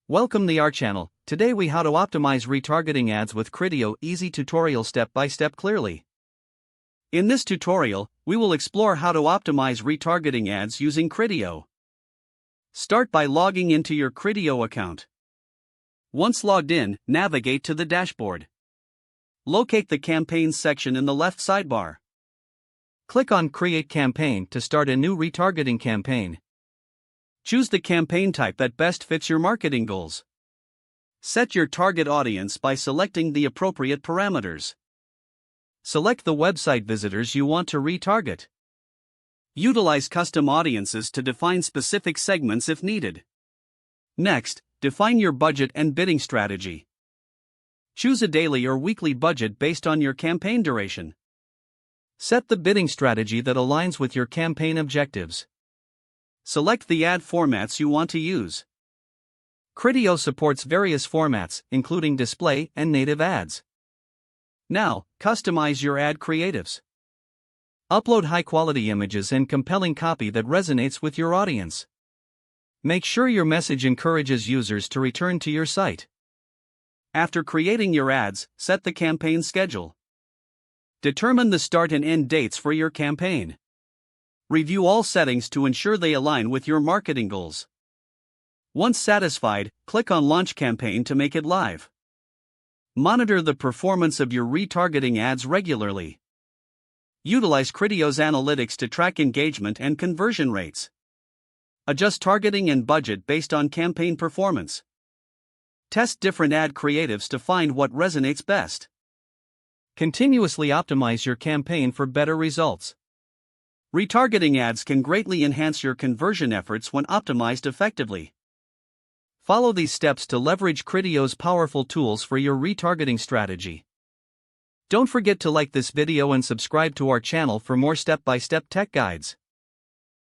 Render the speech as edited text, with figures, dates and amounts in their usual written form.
Welcome to our channel. Today we how to optimize retargeting ads with Criteo, easy tutorial step by step clearly. In this tutorial, we will explore how to optimize retargeting ads using Criteo. Start by logging into your Criteo account. Once logged in, navigate to the dashboard. Locate the campaigns section in the left sidebar. Click on Create Campaign to start a new retargeting campaign. Choose the campaign type that best fits your marketing goals. Set your target audience by selecting the appropriate parameters. Select the website visitors you want to retarget. Utilize custom audiences to define specific segments if needed. Next, define your budget and bidding strategy. Choose a daily or weekly budget based on your campaign duration. Set the bidding strategy that aligns with your campaign objectives. Select the ad formats you want to use. Criteo supports various formats, including display and native ads. Now, customize your ad creatives. Upload high-quality images and compelling copy that resonates with your audience. Make sure your message encourages users to return to your site. After creating your ads, set the campaign schedule. Determine the start and end dates for your campaign. Review all settings to ensure they align with your marketing goals. Once satisfied, click on Launch Campaign to make it live. Monitor the performance of your retargeting ads regularly. Utilize Criteo's analytics to track engagement and conversion rates. Adjust targeting and budget based on campaign performance. Test different ad creatives to find what resonates best. Continuously optimize your campaign for better results. Retargeting ads can greatly enhance your conversion efforts when optimized effectively. Follow these steps to leverage Criteo's powerful tools for your retargeting strategy. Don't forget to like this video and subscribe to our channel for more step-by-step tech guides.